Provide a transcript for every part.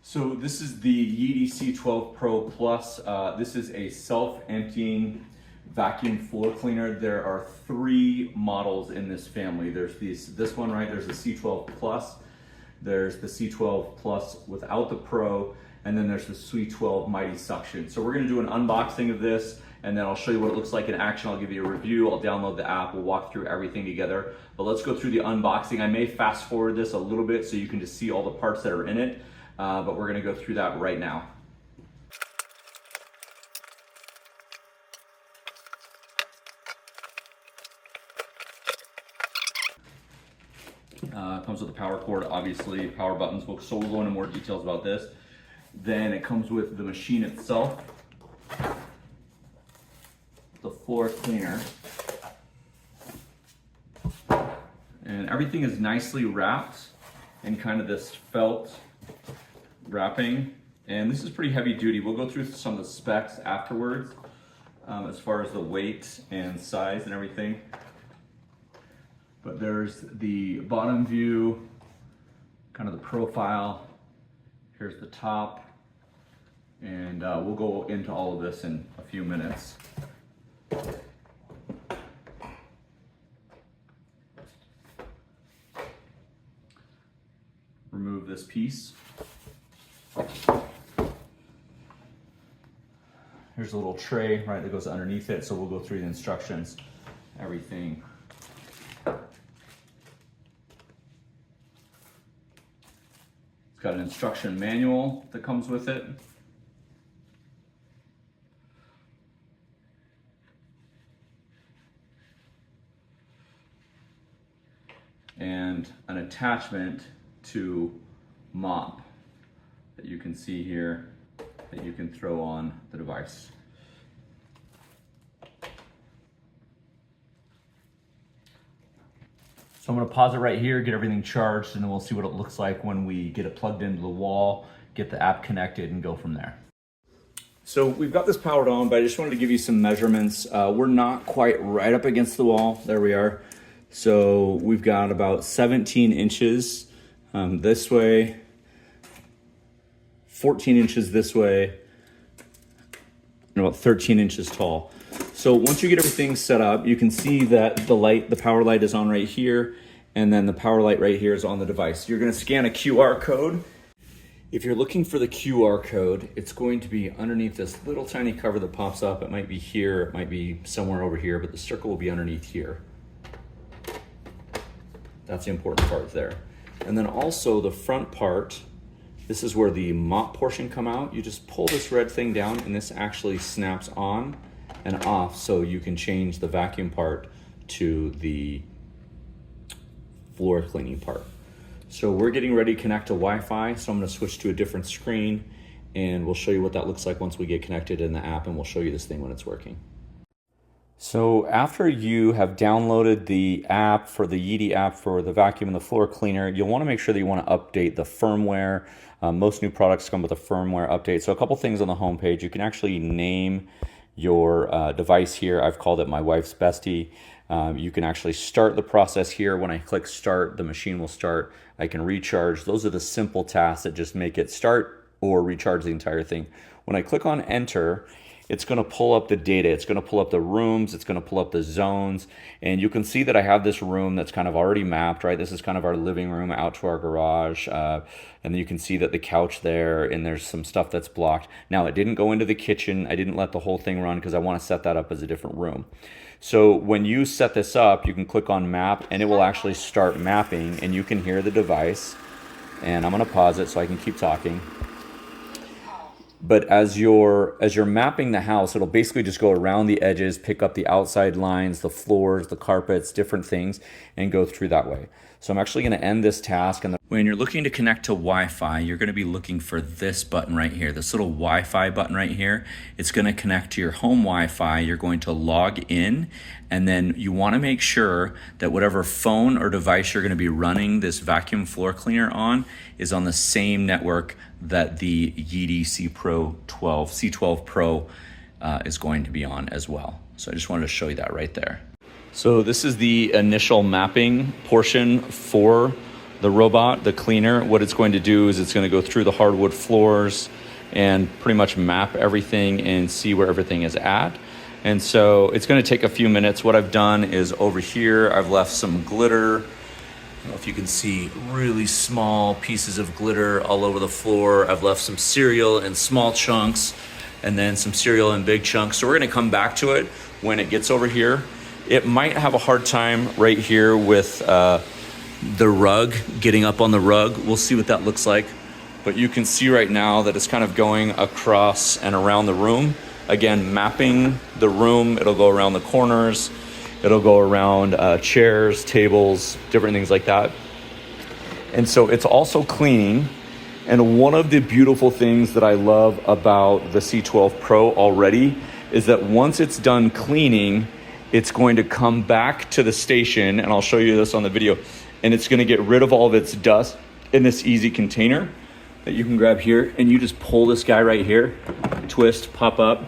So this is the Yeedi C12 Pro Plus. This is a self-emptying vacuum floor cleaner. There are 3 models in this family. There's this one, right? There's the C12 Plus. There's the C12 Plus without the Pro, and then there's the C12 Mighty Suction. So we're gonna do an unboxing of this, and then I'll show you what it looks like in action. I'll give you a review, I'll download the app, we'll walk through everything together. But let's go through the unboxing. I may fast forward this a little bit so you can just see all the parts that are in it, but we're gonna go through that right now. Comes with a power cord, obviously, power buttons, so we'll go into more details about this. Then it comes with the machine itself, the floor cleaner, and everything is nicely wrapped in kind of this felt wrapping, and this is pretty heavy duty. We'll go through some of the specs afterwards, as far as the weight and size and everything. But there's the bottom view, kind of the profile. Here's the top, and we'll go into all of this in a few minutes. Remove this piece. Here's a little tray, right, that goes underneath it, so we'll go through the instructions, everything. It's got an instruction manual that comes with it. And an attachment to mop that you can see here that you can throw on the device. So I'm gonna pause it right here, get everything charged, and then we'll see what it looks like when we get it plugged into the wall, get the app connected, and go from there. So we've got this powered on, but I just wanted to give you some measurements. We're not quite right up against the wall. There we are. So we've got about 17 inches this way, 14 inches this way, and about 13 inches tall. So once you get everything set up, you can see that the power light is on right here, and then the power light right here is on the device. You're gonna scan a QR code. If you're looking for the QR code, it's going to be underneath this little tiny cover that pops up. It might be here, it might be somewhere over here, but the circle will be underneath here. That's the important part there. And then also the front part, this is where the mop portion come out. You just pull this red thing down and this actually snaps on and off, so you can change the vacuum part to the floor cleaning part. So we're getting ready to connect to Wi-Fi, so I'm gonna switch to a different screen and we'll show you what that looks like once we get connected in the app, and we'll show you this thing when it's working. So after you have downloaded the app for the Yeedi app for the vacuum and the floor cleaner, you'll want to make sure that you want to update the firmware. Most new products come with a firmware update. So a couple things on the home page. You can actually name your device here. I've called it my wife's bestie. You can actually start the process here. When I click start, the machine will start. I can recharge. Those are the simple tasks that just make it start or recharge the entire thing. When I click on enter, it's going to pull up the data. It's going to pull up the rooms. It's going to pull up the zones. And you can see that I have this room that's kind of already mapped, right? This is kind of our living room out to our garage. And then you can see that the couch there, and there's some stuff that's blocked. Now, it didn't go into the kitchen. I didn't let the whole thing run because I want to set that up as a different room. So when you set this up, you can click on map and it will actually start mapping, and you can hear the device. And I'm going to pause it so I can keep talking. But as you're mapping the house, it'll basically just go around the edges, pick up the outside lines, the floors, the carpets, different things, and go through that way. So I'm actually going to end this task. And when you're looking to connect to Wi-Fi, you're going to be looking for this button right here, this little Wi-Fi button right here. It's going to connect to your home Wi-Fi. You're going to log in, and then you want to make sure that whatever phone or device you're going to be running this vacuum floor cleaner on is on the same network that the Yeedi C12 Pro is going to be on as well. So I just wanted to show you that right there. So this is the initial mapping portion for the robot, the cleaner, what it's going to do is it's going to go through the hardwood floors and pretty much map everything and see where everything is at. And so it's going to take a few minutes. What I've done is over here, I've left some glitter. I don't know if you can see really small pieces of glitter all over the floor. I've left some cereal in small chunks and then some cereal in big chunks. So we're going to come back to it when it gets over here. It might have a hard time right here with the rug, getting up on the rug. We'll see what that looks like. But you can see right now that it's kind of going across and around the room. Again, mapping the room. It'll go around the corners. It'll go around chairs, tables, different things like that. And so it's also cleaning. And one of the beautiful things that I love about the C12 Pro already is that once it's done cleaning, it's going to come back to the station, and I'll show you this on the video, and it's going to get rid of all of its dust in this easy container that you can grab here, and you just pull this guy right here, twist, pop up,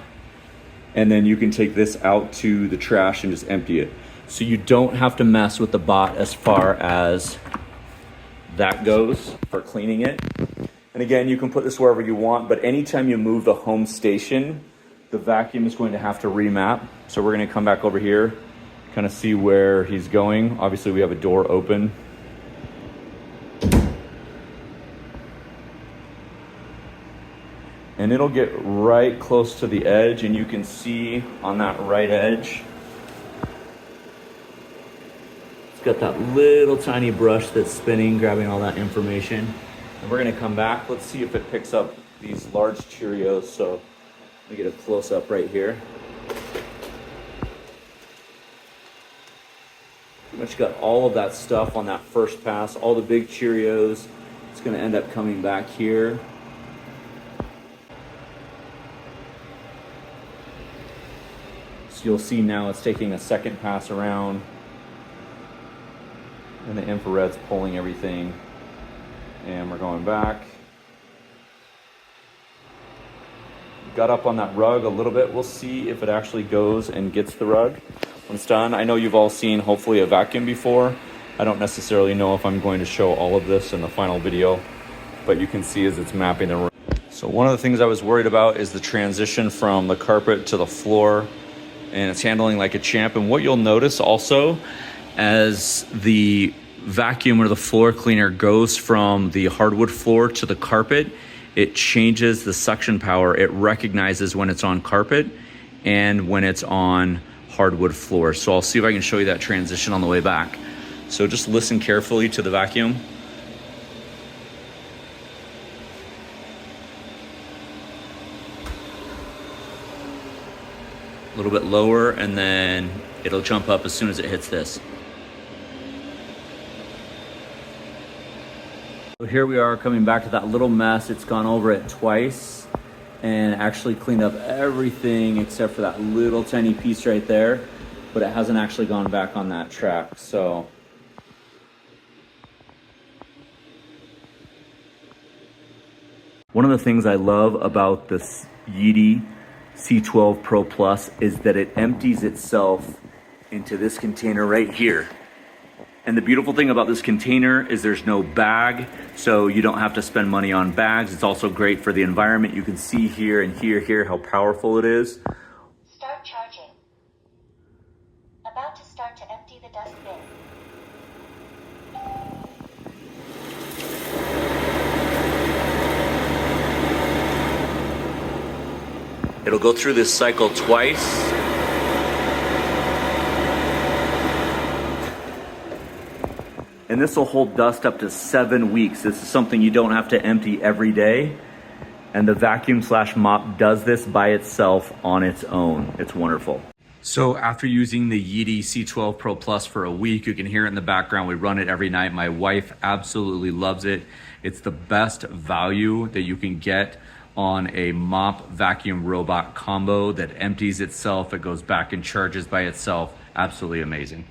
and then you can take this out to the trash and just empty it. So you don't have to mess with the bot as far as that goes for cleaning it. And again, you can put this wherever you want, but anytime you move the home station, the vacuum is going to have to remap. So we're going to come back over here, kind of see where he's going. Obviously we have a door open. And it'll get right close to the edge, and you can see on that right edge, it's got that little tiny brush that's spinning, grabbing all that information. And we're gonna come back. Let's see if it picks up these large Cheerios. So let me get a close up right here. Pretty much got all of that stuff on that first pass, all the big Cheerios. It's gonna end up coming back here. So you'll see now it's taking a second pass around, and the infrared's pulling everything. And we're going back. Got up on that rug a little bit. We'll see if it actually goes and gets the rug when it's done. I know you've all seen hopefully a vacuum before. I don't necessarily know if I'm going to show all of this in the final video, but you can see as it's mapping the room. So one of the things I was worried about is the transition from the carpet to the floor, and it's handling like a champ. And what you'll notice also, as the vacuum or the floor cleaner goes from the hardwood floor to the carpet, it changes the suction power. It recognizes when it's on carpet and when it's on hardwood floor. So I'll see if I can show you that transition on the way back. So just listen carefully to the vacuum. A little bit lower, and then it'll jump up as soon as it hits this. So here we are coming back to that little mess. It's gone over it twice and actually cleaned up everything except for that little tiny piece right there, but it hasn't actually gone back on that track. So one of the things I love about this Yeedi C12 Pro Plus is that it empties itself into this container right here. And the beautiful thing about this container is there's no bag, so you don't have to spend money on bags. It's also great for the environment. You can see here and here how powerful it is. Start charging. About to start to empty the dust bin. It'll go through this cycle twice. And this will hold dust up to 7 weeks. This is something you don't have to empty every day. And the vacuum/mop does this by itself on its own. It's wonderful. So after using the Yeedi C12 Pro Plus for a week, you can hear it in the background. We run it every night. My wife absolutely loves it. It's the best value that you can get on a mop vacuum robot combo that empties itself. It goes back and charges by itself. Absolutely amazing.